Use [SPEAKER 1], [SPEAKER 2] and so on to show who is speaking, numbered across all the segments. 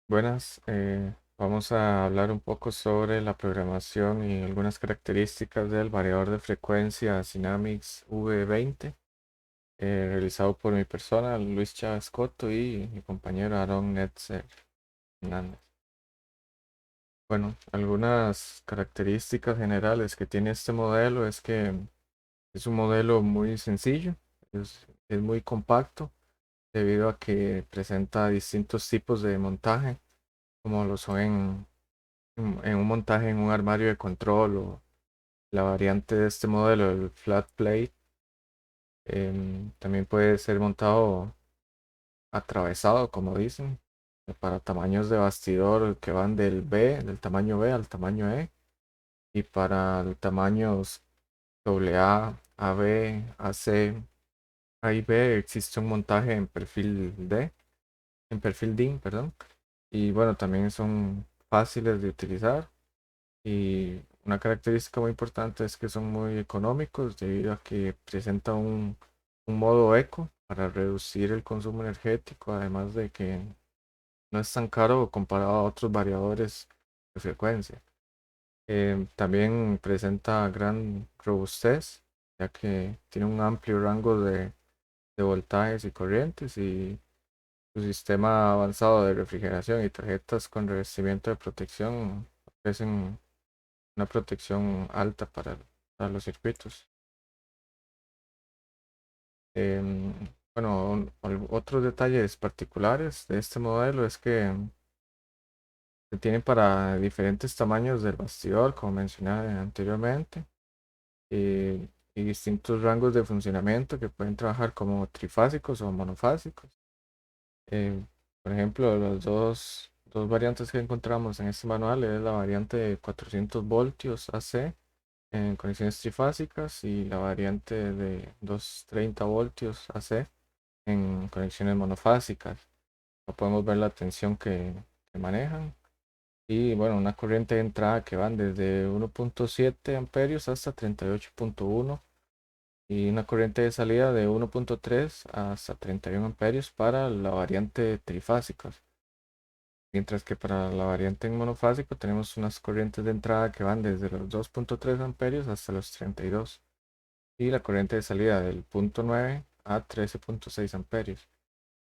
[SPEAKER 1] Buenas, vamos a hablar un poco sobre la programación y algunas características del variador de frecuencia Dynamics V20, realizado por mi persona, Luis Chávez Coto, y mi compañero Aaron Netzer Hernández. Bueno, algunas características generales que tiene este modelo es que es un modelo muy sencillo, es muy compacto debido a que presenta distintos tipos de montaje, como lo son en un montaje en un armario de control o la variante de este modelo, el flat plate. También puede ser montado atravesado, como dicen, para tamaños de bastidor que van del tamaño B al tamaño E, y para el tamaños AA, AB, AC, A y B existe un montaje en perfil D, en perfil DIN, perdón. Y bueno, también son fáciles de utilizar. Y una característica muy importante es que son muy económicos debido a que presenta un modo eco para reducir el consumo energético, además de que no es tan caro comparado a otros variadores de frecuencia. También presenta gran robustez, ya que tiene un amplio rango de voltajes y corrientes, y su sistema avanzado de refrigeración y tarjetas con revestimiento de protección ofrecen una protección alta para los circuitos. Em, bueno, otros detalles particulares de este modelo es que se tiene para diferentes tamaños del bastidor, como mencioné anteriormente, y distintos rangos de funcionamiento que pueden trabajar como trifásicos o monofásicos. Em, por ejemplo, dos variantes que encontramos en este manual es la variante de 400 voltios AC en conexiones trifásicas, y la variante de 230 voltios AC en conexiones monofásicas. No podemos ver la tensión que manejan. Y bueno, una corriente de entrada que van desde 1.7 amperios hasta 38.1, y una corriente de salida de 1.3 hasta 31 amperios para la variante trifásicas. Mientras que para la variante en monofásico tenemos unas corrientes de entrada que van desde los 2.3 amperios hasta los 32, y la corriente de salida del punto 9 a 13.6 amperios.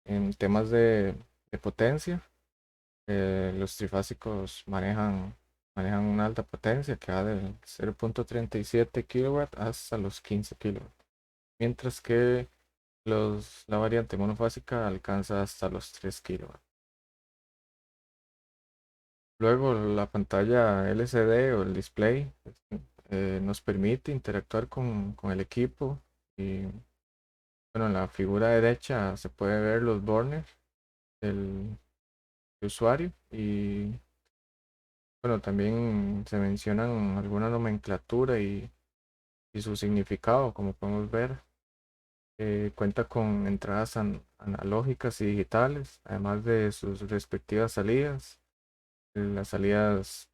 [SPEAKER 1] En temas de potencia, los trifásicos manejan una alta potencia que va del 0.37 kilowatts hasta los 15 kilowatts, mientras que la variante monofásica alcanza hasta los 3 kilowatts. Luego, la pantalla LCD o el display nos permite interactuar con el equipo. Y bueno, en la figura derecha se puede ver los burners del usuario, y bueno, también se mencionan alguna nomenclatura y su significado, como podemos ver. Cuenta con entradas analógicas y digitales, además de sus respectivas salidas. Las salidas,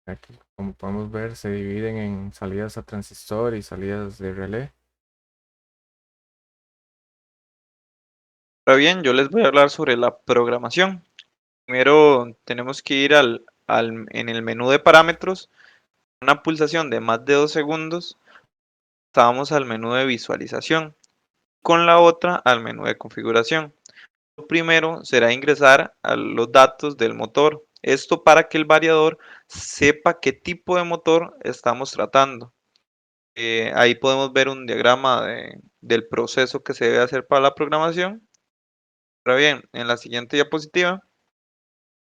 [SPEAKER 1] aquí, como podemos ver, se dividen en salidas a transistor y salidas de relé.
[SPEAKER 2] Ahora bien, yo les voy a hablar sobre la programación. Primero tenemos que ir en el menú de parámetros, una pulsación de más de 2 segundos, pasamos al menú de visualización, con la otra al menú de configuración. Lo primero será ingresar a los datos del motor, esto para que el variador sepa qué tipo de motor estamos tratando. Ahí podemos ver un diagrama del proceso que se debe hacer para la programación. Ahora bien, en la siguiente diapositiva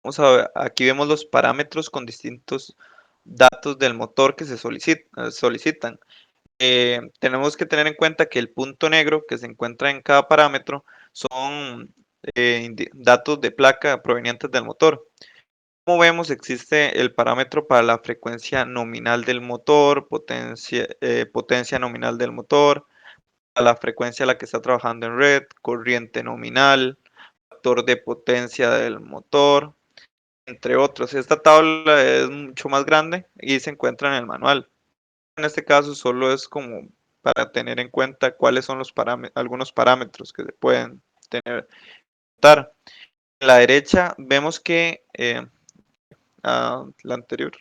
[SPEAKER 2] vamos a ver, aquí vemos los parámetros con distintos datos del motor que se solicitan. Tenemos que tener en cuenta que el punto negro que se encuentra en cada parámetro son datos de placa provenientes del motor. Como vemos, existe el parámetro para la frecuencia nominal del motor, potencia nominal del motor, a la frecuencia a la que está trabajando en red, corriente nominal, factor de potencia del motor, entre otros. Esta tabla es mucho más grande y se encuentra en el manual. En este caso solo es como para tener en cuenta cuáles son algunos parámetros que se pueden tener. En la derecha vemos que la anterior.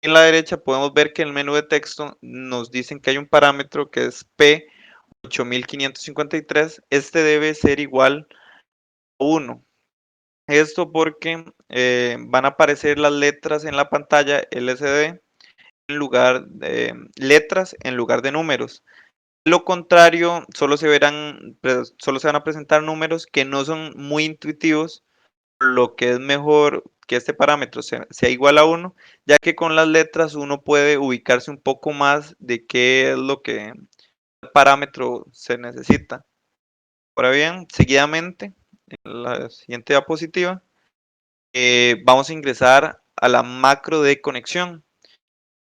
[SPEAKER 2] En la derecha podemos ver que en el menú de texto nos dicen que hay un parámetro que es P8553. Este debe ser igual a 1. Esto porque van a aparecer las letras en la pantalla LCD en lugar de letras en lugar de números. Lo contrario, solo se van a presentar números que no son muy intuitivos, por lo que es mejor que este parámetro sea igual a 1, ya que con las letras uno puede ubicarse un poco más de qué es lo que el parámetro se necesita. Ahora bien, seguidamente, en la siguiente diapositiva, vamos a ingresar a la macro de conexión.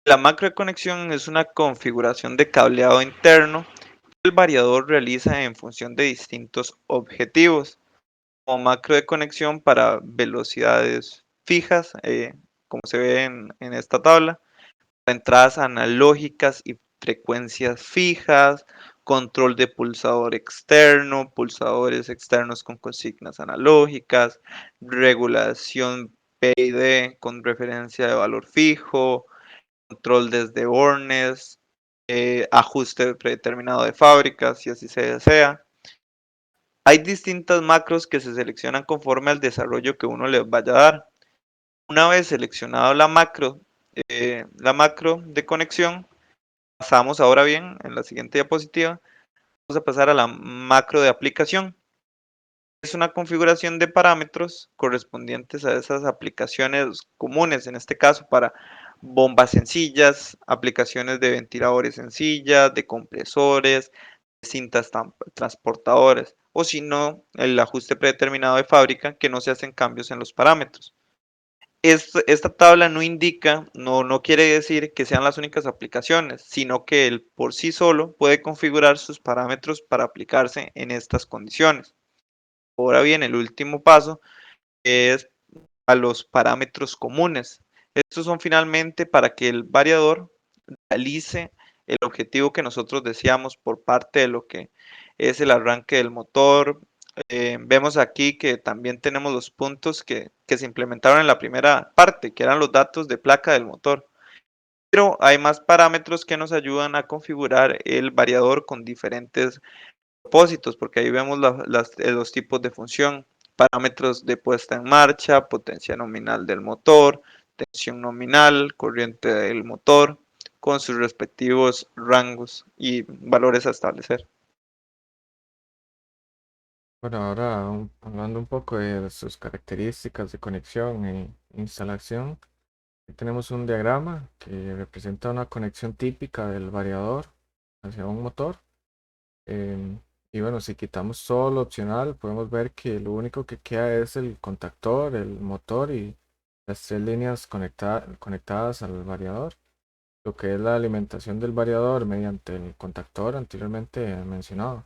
[SPEAKER 2] La macro de conexión es una configuración de cableado interno que el variador realiza en función de distintos objetivos, como macro de conexión para velocidades fijas, como se ve en esta tabla, entradas analógicas y frecuencias fijas, control de pulsador externo, pulsadores externos con consignas analógicas, regulación PID con referencia de valor fijo, control desde bornes, ajuste predeterminado de fábrica, si así se desea. Hay distintas macros que se seleccionan conforme al desarrollo que uno les vaya a dar. Una vez seleccionado la macro de conexión, pasamos ahora bien en la siguiente diapositiva, vamos a pasar a la macro de aplicación. Es una configuración de parámetros correspondientes a esas aplicaciones comunes, en este caso para bombas sencillas, aplicaciones de ventiladores sencillas, de compresores, de cintas transportadoras, o si no, el ajuste predeterminado de fábrica que no se hacen cambios en los parámetros. Esta tabla no indica, no quiere decir que sean las únicas aplicaciones, sino que él por sí solo puede configurar sus parámetros para aplicarse en estas condiciones. Ahora bien, el último paso es a los parámetros comunes. Estos son finalmente para que el variador realice el objetivo que nosotros deseamos por parte de lo que es el arranque del motor. Vemos aquí que también tenemos los puntos que se implementaron en la primera parte, que eran los datos de placa del motor. Pero hay más parámetros que nos ayudan a configurar el variador con diferentes propósitos, porque ahí vemos los tipos de función, parámetros de puesta en marcha, potencia nominal del motor, tensión nominal, corriente del motor, con sus respectivos rangos y valores a establecer.
[SPEAKER 1] Bueno, ahora hablando un poco de sus características de conexión e instalación, aquí tenemos un diagrama que representa una conexión típica del variador hacia un motor. Y bueno, si quitamos todo lo opcional, podemos ver que lo único que queda es el contactor, el motor y las tres líneas conectadas al variador. Lo que es la alimentación del variador mediante el contactor anteriormente mencionado.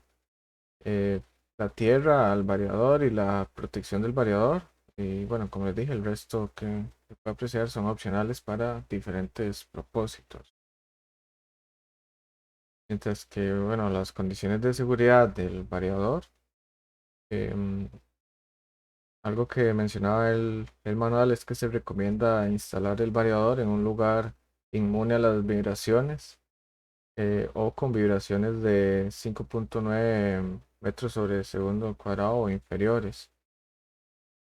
[SPEAKER 1] eh, la tierra al variador y la protección del variador. Y bueno, como les dije, el resto que se puede apreciar son opcionales para diferentes propósitos. Mientras que, bueno, las condiciones de seguridad del variador, em, algo que mencionaba el manual es que se recomienda instalar el variador en un lugar inmune a las vibraciones o con vibraciones de 5.9 metros sobre segundo cuadrado o inferiores.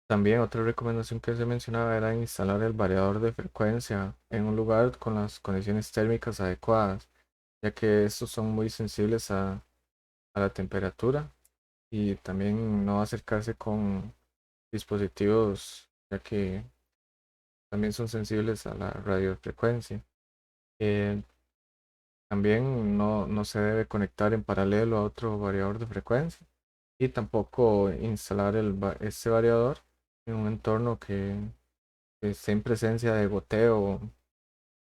[SPEAKER 1] También otra recomendación que se mencionaba era instalar el variador de frecuencia en un lugar con las condiciones térmicas adecuadas, ya que estos son muy sensibles a la temperatura y también no acercarse con dispositivos, ya que también son sensibles a la radiofrecuencia. Eh, También no se debe conectar en paralelo a otro variador de frecuencia y tampoco instalar este variador en un entorno que esté en presencia de goteo,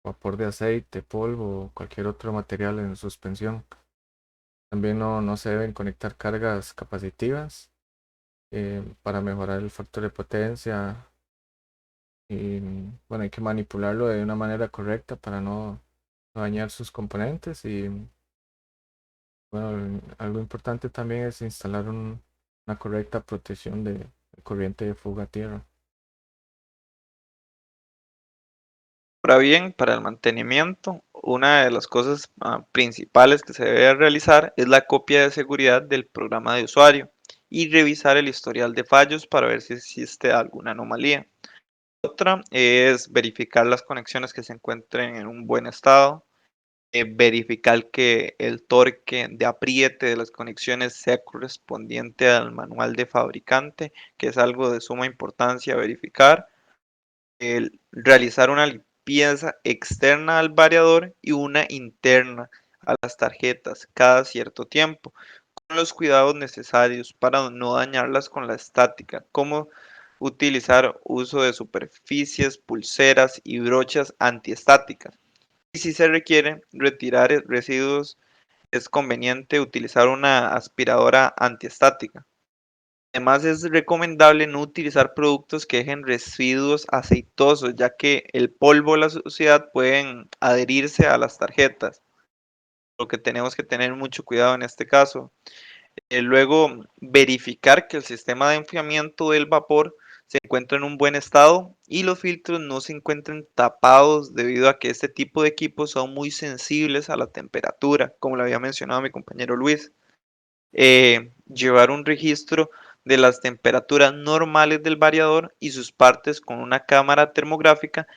[SPEAKER 1] vapor de aceite, polvo o cualquier otro material en suspensión. También no se deben conectar cargas capacitivas para mejorar el factor de potencia y bueno, hay que manipularlo de una manera correcta para no dañar sus componentes y bueno, algo importante también es instalar una correcta protección corriente de fuga a tierra.
[SPEAKER 2] Ahora bien, para el mantenimiento, una de las cosas principales que se debe realizar es la copia de seguridad del programa de usuario y revisar el historial de fallos para ver si existe alguna anomalía. Otra es verificar las conexiones que se encuentren en un buen estado, verificar que el torque de apriete de las conexiones sea correspondiente al manual de fabricante, que es algo de suma importancia verificar, el realizar una limpieza externa al variador y una interna a las tarjetas cada cierto tiempo, con los cuidados necesarios para no dañarlas con la estática, como utilizar uso de superficies, pulseras y brochas antiestáticas. Y si se requiere retirar residuos, es conveniente utilizar una aspiradora antiestática. Además, es recomendable no utilizar productos que dejen residuos aceitosos, ya que el polvo o la suciedad pueden adherirse a las tarjetas, lo que tenemos que tener mucho cuidado en este caso. Luego, verificar que el sistema de enfriamiento del vapor se encuentra en un buen estado y los filtros no se encuentren tapados debido a que este tipo de equipos son muy sensibles a la temperatura, como lo había mencionado mi compañero Luis. Llevar un registro de las temperaturas normales del variador y sus partes con una cámara termográfica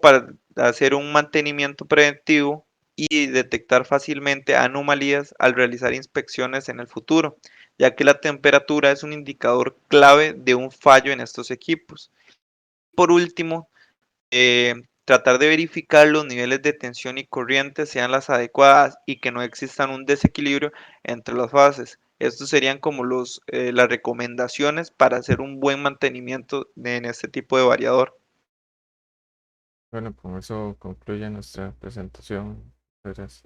[SPEAKER 2] para hacer un mantenimiento preventivo y detectar fácilmente anomalías al realizar inspecciones en el futuro, ya que la temperatura es un indicador clave de un fallo en estos equipos. Por último, tratar de verificar los niveles de tensión y corriente sean las adecuadas y que no existan un desequilibrio entre las fases. Estos serían como las recomendaciones para hacer un buen mantenimiento en este tipo de variador.
[SPEAKER 1] Bueno, con eso concluye nuestra presentación. Muchas gracias.